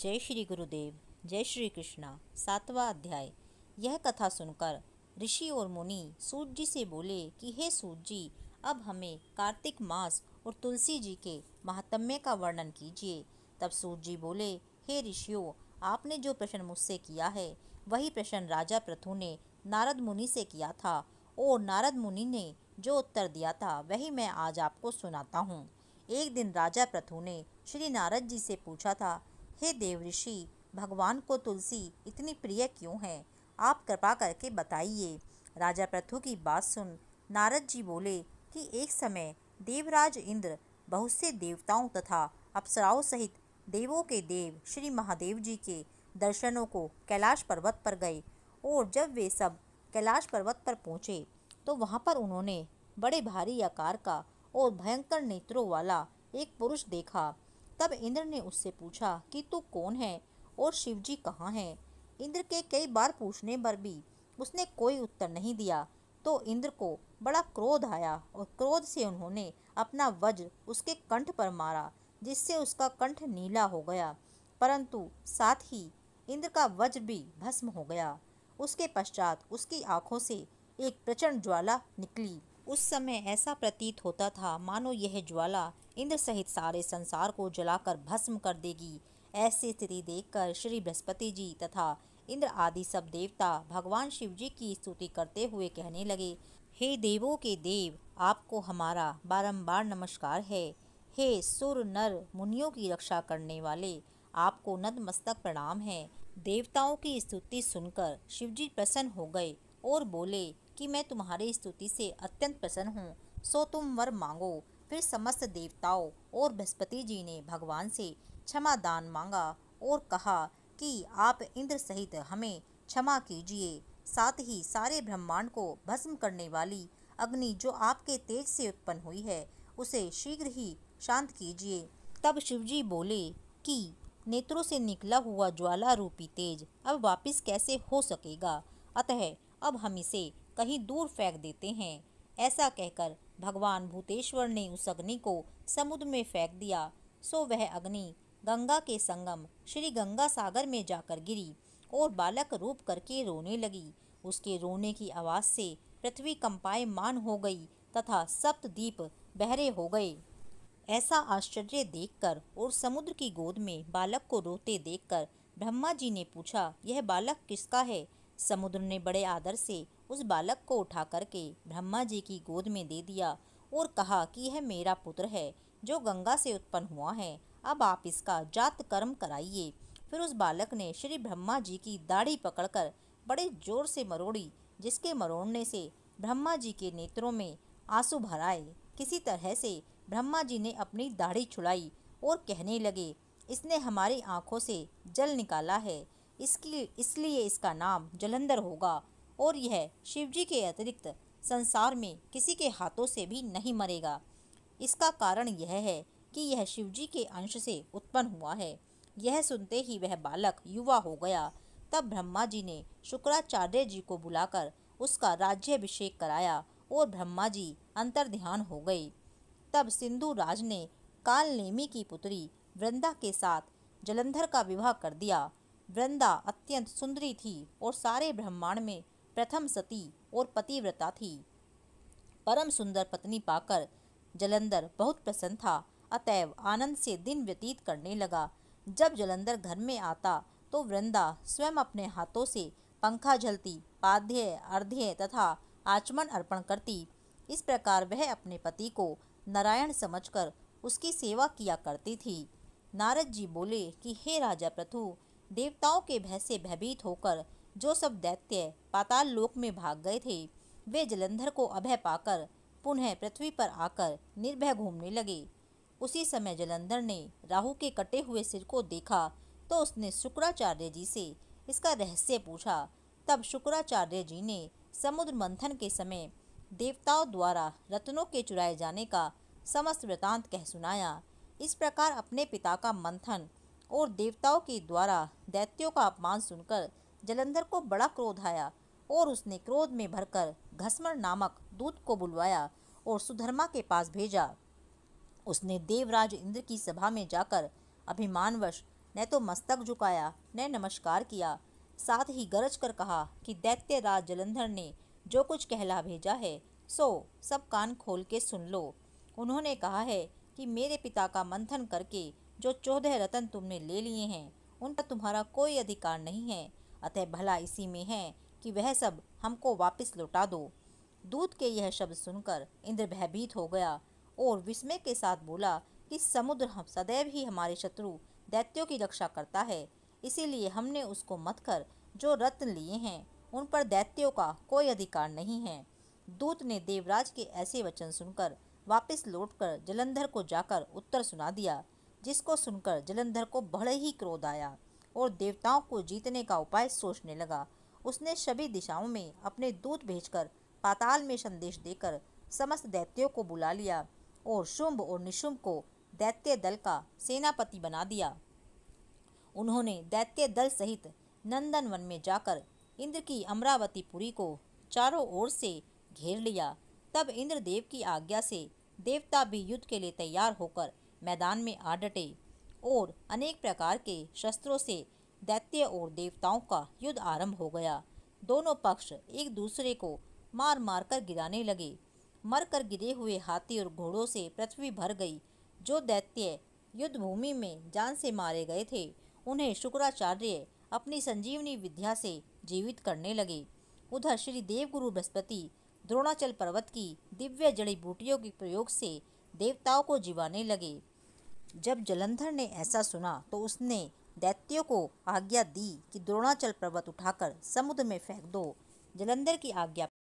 जय श्री गुरुदेव। जय श्री कृष्णा। 7वां अध्याय। यह कथा सुनकर ऋषि और मुनि सूत जी से बोले कि हे सूत जी, अब हमें कार्तिक मास और तुलसी जी के महात्म्य का वर्णन कीजिए। तब सूत जी बोले, हे ऋषियों, आपने जो प्रश्न मुझसे किया है वही प्रश्न राजा पृथु ने नारद मुनि से किया था, और नारद मुनि ने जो उत्तर दिया था वही मैं आज आपको सुनाता हूँ। एक दिन राजा पृथु ने श्री नारद जी से पूछा था, हे देव ऋषि, भगवान को तुलसी इतनी प्रिय क्यों है? आप कृपा करके बताइए। राजा पृथु की बात सुन नारद जी बोले कि एक समय देवराज इंद्र बहुत से देवताओं तथा अप्सराओं सहित देवों के देव श्री महादेव जी के दर्शनों को कैलाश पर्वत पर गए, और जब वे सब कैलाश पर्वत पर पहुँचे तो वहाँ पर उन्होंने बड़े भारी आकार का और भयंकर नेत्रों वाला एक पुरुष देखा। तब इंद्र ने उससे पूछा कि तू कौन है और शिवजी कहाँ हैं? इंद्र के कई बार पूछने पर भी उसने कोई उत्तर नहीं दिया, तो इंद्र को बड़ा क्रोध आया और क्रोध से उन्होंने अपना वज्र उसके कंठ पर मारा, जिससे उसका कंठ नीला हो गया, परंतु साथ ही इंद्र का वज्र भी भस्म हो गया। उसके पश्चात उसकी आंखों से एक प्रचंड ज्वाला निकली। उस समय ऐसा प्रतीत होता था मानो यह ज्वाला इंद्र सहित सारे संसार को जलाकर भस्म कर देगी। ऐसी स्थिति देखकर श्री बृहस्पति जी तथा इंद्र आदि सब देवता भगवान शिव जी की स्तुति करते हुए कहने लगे, हे देवों के देव, आपको हमारा बारंबार नमस्कार है। हे सुर नर मुनियों की रक्षा करने वाले, आपको नतमस्तक प्रणाम है। देवताओं की स्तुति सुनकर शिवजी प्रसन्न हो गए और बोले कि मैं तुम्हारी स्तुति से अत्यंत प्रसन्न हूँ, सो तुम वर मांगो। फिर समस्त देवताओं और बृहस्पति जी ने भगवान से क्षमा दान मांगा और कहा कि आप इंद्र सहित हमें क्षमा कीजिए, साथ ही सारे ब्रह्मांड को भस्म करने वाली अग्नि जो आपके तेज से उत्पन्न हुई है उसे शीघ्र ही शांत कीजिए। तब शिवजी बोले कि नेत्रों से निकला हुआ ज्वाला रूपी तेज अब वापिस कैसे हो सकेगा, अतः अब हम इसे कहीं दूर फेंक देते हैं। ऐसा कहकर भगवान भूतेश्वर ने उस अग्नि को समुद्र में फेंक दिया। सो वह अग्नि गंगा के संगम श्री गंगा सागर में जाकर गिरी और बालक रूप करके रोने लगी। उसके रोने की आवाज़ से पृथ्वी कंपायमान हो गई तथा सप्तद्वीप बहरे हो गए। ऐसा आश्चर्य देखकर और समुद्र की गोद में बालक को रोते देखकर ब्रह्मा जी ने पूछा, यह बालक किसका है? समुद्र ने बड़े आदर से उस बालक को उठा करके ब्रह्मा जी की गोद में दे दिया और कहा कि यह मेरा पुत्र है जो गंगा से उत्पन्न हुआ है, अब आप इसका जात कर्म कराइए। फिर उस बालक ने श्री ब्रह्मा जी की दाढ़ी पकड़कर बड़े जोर से मरोड़ी, जिसके मरोड़ने से ब्रह्मा जी के नेत्रों में आंसू भर आए। किसी तरह से ब्रह्मा जी ने अपनी दाढ़ी छुड़ाई और कहने लगे, इसने हमारी आंखों से जल निकाला है, इसलिए इसका नाम जलंधर होगा, और यह शिवजी के अतिरिक्त संसार में किसी के हाथों से भी नहीं मरेगा। इसका कारण यह है कि यह शिवजी के अंश से उत्पन्न हुआ है। यह सुनते ही वह बालक युवा हो गया। तब ब्रह्मा जी ने शुक्राचार्य जी को बुलाकर उसका राज्याभिषेक कराया और ब्रह्मा जी अंतर्ध्यान हो गए। तब सिंधु राज ने कालनेमी की पुत्री वृंदा के साथ जलंधर का विवाह कर दिया। वृंदा अत्यंत सुंदरी थी और सारे ब्रह्मांड में प्रथम सती और पतिव्रता थी। परम सुंदर पत्नी पाकर जलंधर बहुत प्रसन्न था, अतएव आनंद से दिन व्यतीत करने लगा। जब जलंधर घर में आता तो वृंदा स्वयं अपने हाथों से पंखा झलती, पाद्य अर्घ्य तथा आचमन अर्पण करती। इस प्रकार वह अपने पति को नारायण समझकर उसकी सेवा किया करती थी। नारद जी बोले कि हे राजा पृथु, देवताओं के भय से भयभीत होकर जो सब दैत्य पाताल लोक में भाग गए थे, वे जलंधर को अभय पाकर पुनः पृथ्वी पर आकर निर्भय घूमने लगे। उसी समय जलंधर ने राहु के कटे हुए सिर को देखा तो उसने शुक्राचार्य जी से इसका रहस्य पूछा। तब शुक्राचार्य जी ने समुद्र मंथन के समय देवताओं द्वारा रत्नों के चुराए जाने का समस्त वृतांत कह सुनाया। इस प्रकार अपने पिता का मंथन और देवताओं के द्वारा दैत्यों का अपमान सुनकर जलंधर को बड़ा क्रोध आया और उसने क्रोध में भरकर घसमर नामक दूत को बुलवाया और सुधर्मा के पास भेजा। उसने देवराज इंद्र की सभा में जाकर अभिमानवश न तो मस्तक झुकाया न नमस्कार किया। साथ ही गरज कर कहा कि दैत्य राज जलंधर ने जो कुछ कहला भेजा है सो सब कान खोल के सुन लो। उन्होंने कहा है कि मेरे पिता का मंथन करके जो 14 रत्न तुमने ले लिए हैं उन पर तुम्हारा कोई अधिकार नहीं है, अतः भला इसी में है कि वह सब हमको वापस लौटा दो। दूत के यह शब्द सुनकर इंद्र भयभीत हो गया और विस्मय के साथ बोला कि समुद्र हम सदैव ही हमारे शत्रु दैत्यों की रक्षा करता है, इसीलिए हमने उसको मत कर जो रत्न लिए हैं उन पर दैत्यों का कोई अधिकार नहीं है। दूत ने देवराज के ऐसे वचन सुनकर वापस लौटकर जलंधर को जाकर उत्तर सुना दिया, जिसको सुनकर जलंधर को बड़े ही क्रोध आया और देवताओं को जीतने का उपाय सोचने लगा। उसने सभी दिशाओं में अपने दूत भेजकर पाताल में संदेश देकर समस्त दैत्यों को बुला लिया और शुंभ और निशुंभ को दैत्य दल का सेनापति बना दिया। उन्होंने दैत्य दल सहित नंदन वन में जाकर इंद्र की अमरावतीपुरी को चारों ओर से घेर लिया। तब इंद्रदेव की आज्ञा से देवता भी युद्ध के लिए तैयार होकर मैदान में आ डटे और अनेक प्रकार के शस्त्रों से दैत्य और देवताओं का युद्ध आरंभ हो गया। दोनों पक्ष एक दूसरे को मार मार कर गिराने लगे। मर कर गिरे हुए हाथी और घोड़ों से पृथ्वी भर गई। जो दैत्य युद्ध भूमि में जान से मारे गए थे उन्हें शुक्राचार्य अपनी संजीवनी विद्या से जीवित करने लगे। उधर श्री देवगुरु बृहस्पति द्रोणाचल पर्वत की दिव्य जड़ी बूटियों के प्रयोग से देवताओं को जीवाने लगे। जब जलंधर ने ऐसा सुना तो उसने दैत्यों को आज्ञा दी कि द्रोणाचल पर्वत उठाकर समुद्र में फेंक दो। जलंधर की आज्ञा